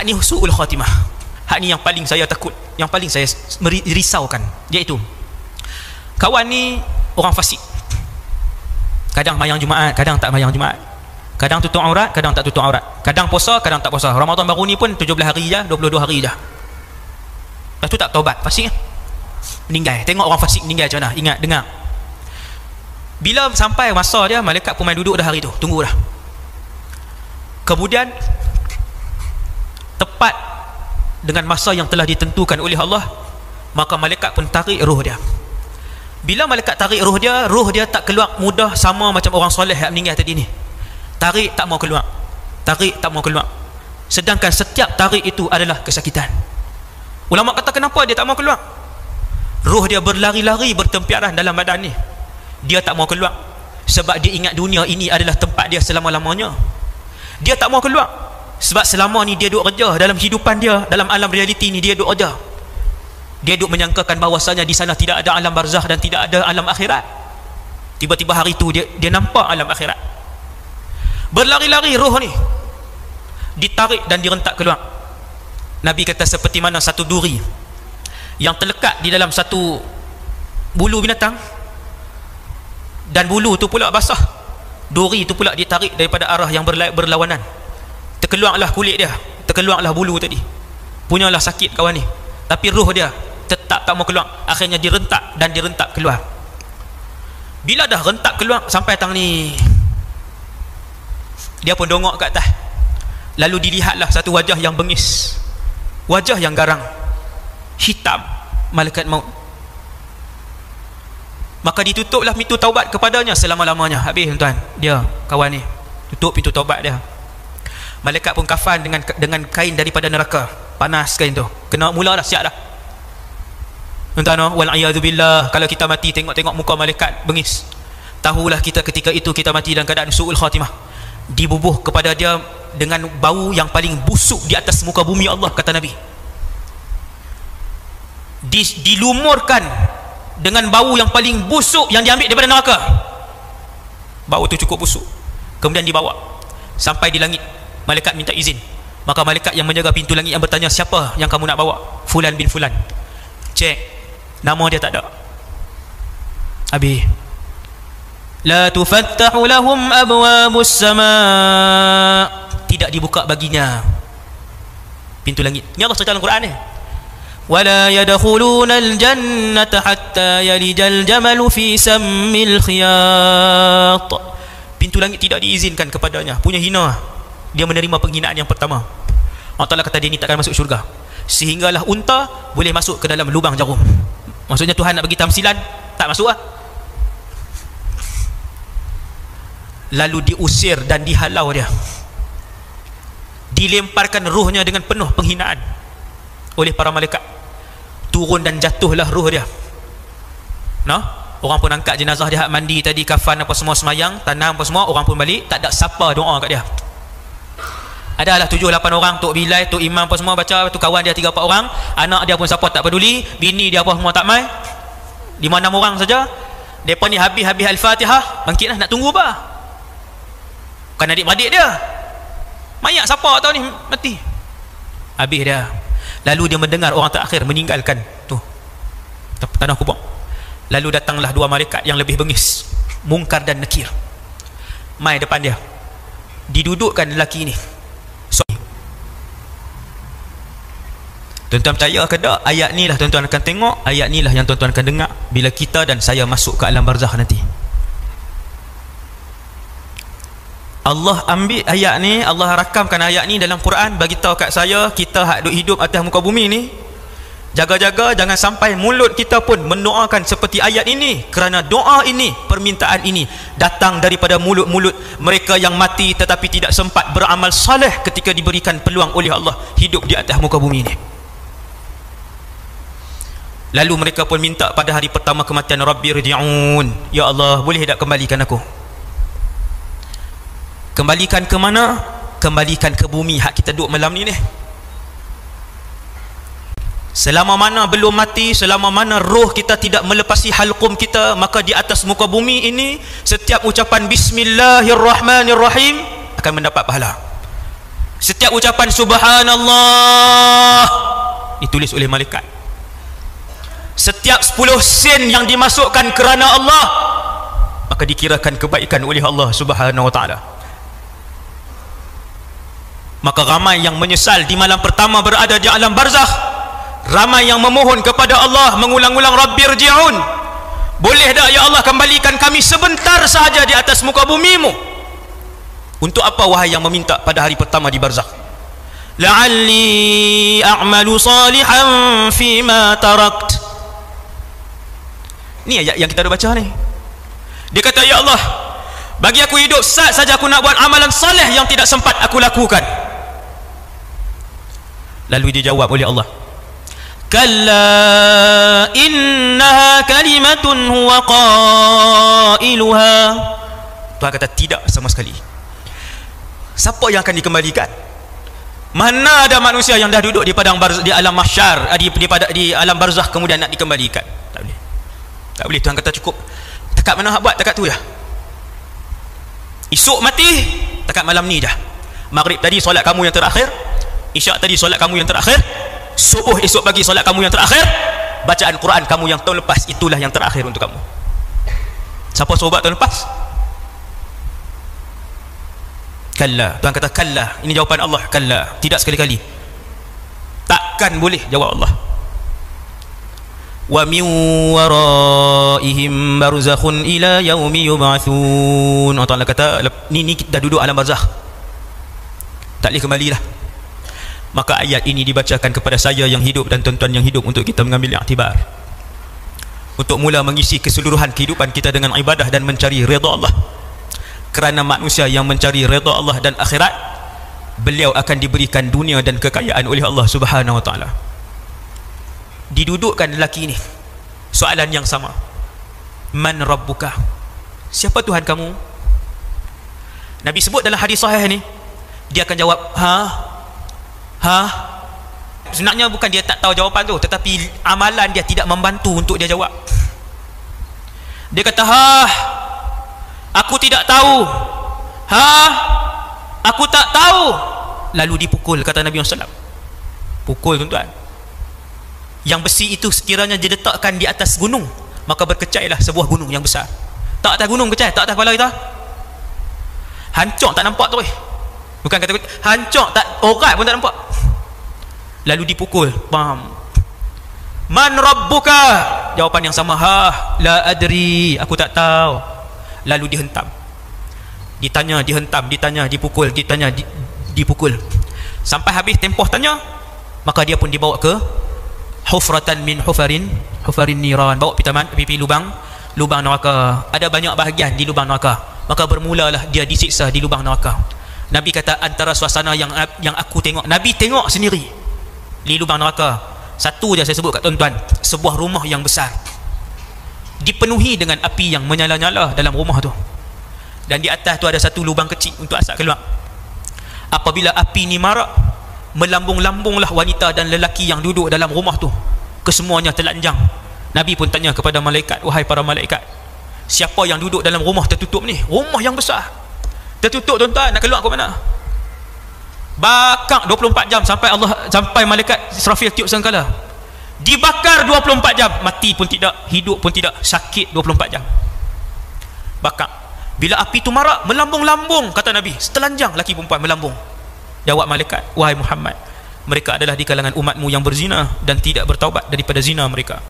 Hak ni su'ul khatimah. Hak ni yang paling saya takut, yang paling saya risaukan, iaitu kawan ni orang fasik. Kadang mayang Jumaat, kadang tak mayang Jumaat. Kadang tutup aurat, kadang tak tutup aurat. Kadang puasa, kadang tak puasa. Ramadan baru ni pun 17 hari dah, 22 hari dah. Lepas tu tak taubat, fasik kan? Meninggal. Tengok orang fasik meninggal macam mana. Ingat, dengar. Bila sampai masa dia, malaikat pun main duduk dah hari tu, tunggu dah. Kemudian tepat dengan masa yang telah ditentukan oleh Allah, maka malaikat pun tarik roh dia. Bila malaikat tarik roh dia tak keluar mudah sama macam orang soleh yang meninggal tadi ni. Tarik tak mau keluar, tarik tak mau keluar. Sedangkan setiap tarik itu adalah kesakitan. Ulama kata kenapa dia tak mau keluar? Roh dia berlari-lari, bertempiaran dalam badan ni. Dia tak mau keluar sebab dia ingat dunia ini adalah tempat dia selama-lamanya. Dia tak mau keluar sebab selama ni dia duduk kerja, dalam hidupan dia, dalam alam realiti ni dia duduk kerja. Dia duduk menyangkakan bahawasanya di sana tidak ada alam barzakh dan tidak ada alam akhirat. Tiba-tiba hari tu dia nampak alam akhirat. Berlari-lari roh ni ditarik dan direntak keluar. Nabi kata seperti mana satu duri yang terlekat di dalam satu bulu binatang, dan bulu tu pula basah, duri tu pula ditarik daripada arah yang berlawanan. Terkeluarlah kulit dia, terkeluarlah bulu tadi. Punyalah sakit kawan ni, tapi roh dia tetap tak mau keluar. Akhirnya direntak dan direntak keluar. Bila dah rentak keluar sampai tang ni, dia pun dongok kat atas. Lalu dilihatlah satu wajah yang bengis, wajah yang garang, hitam, malaikat maut. Maka ditutuplah pintu taubat kepadanya selama-lamanya. Habis tuan, dia kawan ni tutup pintu taubat dia. Malaikat pun kafan dengan kain daripada neraka. Panas kain tu, kena mula dah, siap dah tuan. Wal'iyadzubillah, kalau kita mati tengok-tengok muka malaikat bengis, tahulah kita ketika itu kita mati dalam keadaan su'ul khatimah. Dibubuh kepada dia dengan bau yang paling busuk di atas muka bumi Allah, kata Nabi. Dilumurkan dengan bau yang paling busuk yang diambil daripada neraka. Bau tu cukup busuk. Kemudian dibawa sampai di langit. Malaikat minta izin. Maka malaikat yang menjaga pintu langit yang bertanya, siapa yang kamu nak bawa? Fulan bin Fulan. Cek, nama dia tak ada. Habis. La tufattahu lahum abwabus sama', tidak dibuka baginya pintu langit. Ini Allah cerita dalam Quran ni. Wala yadkhuluna al-jannata hatta yalijal jamalu fi sammil khiyat. Pintu langit tidak diizinkan kepadanya. Punya hina, dia menerima penghinaan yang pertama. Allah Ta'ala kata dia ni takkan masuk syurga sehinggalah unta boleh masuk ke dalam lubang jarum. Maksudnya Tuhan nak bagi tamsilan, tak masuk lah. Lalu diusir dan dihalau dia, dilemparkan ruhnya dengan penuh penghinaan oleh para malaikat. Turun dan jatuhlah ruh dia. Orang pun angkat jenazah dia, mandi tadi, kafan apa semua, semayang, tanam apa semua, orang pun balik, tak ada siapa doa kat dia. Adalah 7-8 orang, Tok Bilal, Tok Imam apa semua baca, tu kawan dia 3-4 orang, anak dia pun siapa tak peduli, bini dia apa semua tak mai, 5-6 orang saja. Depa ni habis-habis Al-Fatihah, bangkitlah, nak tunggu apa? Bukan adik-beradik dia. Mayat siapa tahu ni mati. Habis dia. Lalu dia mendengar orang terakhir meninggalkan tu tanah kubur. Lalu datanglah 2 malaikat yang lebih bengis, Munkar dan Nakir, mai depan dia. Didudukkan lelaki ni. Tuan-tuan percaya ke tak? Ayat ni lah tuan-tuan akan tengok, ayat ni lah yang tuan-tuan akan dengar bila kita dan saya masuk ke alam barzakh nanti. Allah ambil ayat ni, Allah rakamkan ayat ni dalam Quran, bagi tahu kat saya, kita hak duk hidup atas muka bumi ni, jaga-jaga jangan sampai mulut kita pun mendoakan seperti ayat ini, kerana doa ini, permintaan ini datang daripada mulut-mulut mereka yang mati tetapi tidak sempat beramal saleh ketika diberikan peluang oleh Allah hidup di atas muka bumi ini. Lalu mereka pun minta pada hari pertama kematian, Rabbi rji'un, ya Allah boleh tak kembalikan aku? Kembalikan ke mana? Kembalikan ke bumi hak kita duduk malam ni. Selama mana belum mati, selama mana roh kita tidak melepasi halqum kita, maka di atas muka bumi ini setiap ucapan Bismillahirrahmanirrahim akan mendapat pahala. Setiap ucapan subhanallah ditulis oleh malaikat. Setiap 10 sen yang dimasukkan kerana Allah, maka dikirakan kebaikan oleh Allah Subhanahu wa taala. Maka ramai yang menyesal di malam pertama berada di alam barzakh, ramai yang memohon kepada Allah mengulang-ulang, Rabbirji'un, boleh tak ya Allah kembalikan kami sebentar sahaja di atas muka bumimu. Untuk apa wahai yang meminta pada hari pertama di barzakh? La'alli a'malu salihan fima tarakt. Ni ayat yang kita dah baca ni. Dia kata, ya Allah, bagi aku hidup saat saja aku nak buat amalan saleh yang tidak sempat aku lakukan. Lalu dijawab oleh Allah, kalla innaha kalimatun huwa qailuha. Tuhan kata tidak sama sekali. Siapa yang akan dikembalikan? Mana ada manusia yang dah duduk di padang barzakh, di alam mahsyar, di alam barzakh kemudian nak dikembalikan? Tak boleh. Tak boleh. Tuhan kata cukup. Takat mana hak buat, takat tu dah. Esok mati, takat malam ni dah. Maghrib tadi solat kamu yang terakhir, isyak tadi solat kamu yang terakhir, subuh esok pagi solat kamu yang terakhir, bacaan Quran kamu yang tahun lepas, itulah yang terakhir untuk kamu. Siapa suruh buat tahun lepas? Kalla. Tuhan kata kalla. Ini jawapan Allah, kalla. Tidak sekali-kali. Takkan boleh, jawab Allah. Wa min waraihim barzakhun ila yaumi yub'atsun. Allah Taala kata ni kita dah duduk alam barzakh, tak boleh kembali dah. Maka ayat ini dibacakan kepada saya yang hidup dan tuan-tuan yang hidup untuk kita mengambil iktibar, untuk mula mengisi keseluruhan kehidupan kita dengan ibadah dan mencari redha Allah. Kerana manusia yang mencari redha Allah dan akhirat, beliau akan diberikan dunia dan kekayaan oleh Allah Subhanahu wa taala. Didudukkan lelaki ini soalan yang sama, man rabbuka, siapa Tuhan kamu? Nabi sebut dalam hadis sahih ni, dia akan jawab ha. Sebenarnya bukan dia tak tahu jawapan tu, tetapi amalan dia tidak membantu untuk dia jawab. Dia kata aku tidak tahu, aku tak tahu. Lalu dipukul, kata Nabi SAW. Pukul, tuan-tuan. Yang besi itu sekiranya diletakkan di atas gunung, maka berkecailah sebuah gunung yang besar. Tak atas gunung kecai, tak atas kepala kita. Hancur tak nampak tu. Bukan kata hancur, tak, orang pun tak nampak. Lalu dipukul, bam. Man rabbuka? Jawapan yang sama, la adri, aku tak tahu. Lalu dihentam, ditanya, dihentam, ditanya, dipukul, ditanya, dipukul, sampai habis tempoh tanya. Maka dia pun dibawa ke hufratan min hufarin niran, bawa pipi lubang neraka. Ada banyak bahagian di lubang neraka. Maka bermulalah dia disiksa di lubang neraka. Nabi kata antara suasana yang aku tengok, Nabi tengok sendiri di lubang neraka, satu je saya sebut kat tuan-tuan, sebuah rumah yang besar dipenuhi dengan api yang menyala-nyala dalam rumah tu, dan di atas tu ada satu lubang kecil untuk asap keluar. Apabila api ni marak, melambung-lambunglah wanita dan lelaki yang duduk dalam rumah tu, kesemuanya telanjang. Nabi pun tanya kepada malaikat, wahai para malaikat, siapa yang duduk dalam rumah tertutup ni? Rumah yang besar tertutup, tuan-tuan, nak keluar ke mana? Bakar 24 jam sampai malaikat Israfil tiup sangkala. Dibakar 24 jam, mati pun tidak, hidup pun tidak, sakit 24 jam. Bakar. Bila api itu marak, melambung-lambung, kata Nabi, setelanjang laki perempuan melambung. Jawab malaikat, wahai Muhammad, mereka adalah di kalangan umatmu yang berzina dan tidak bertaubat daripada zina mereka.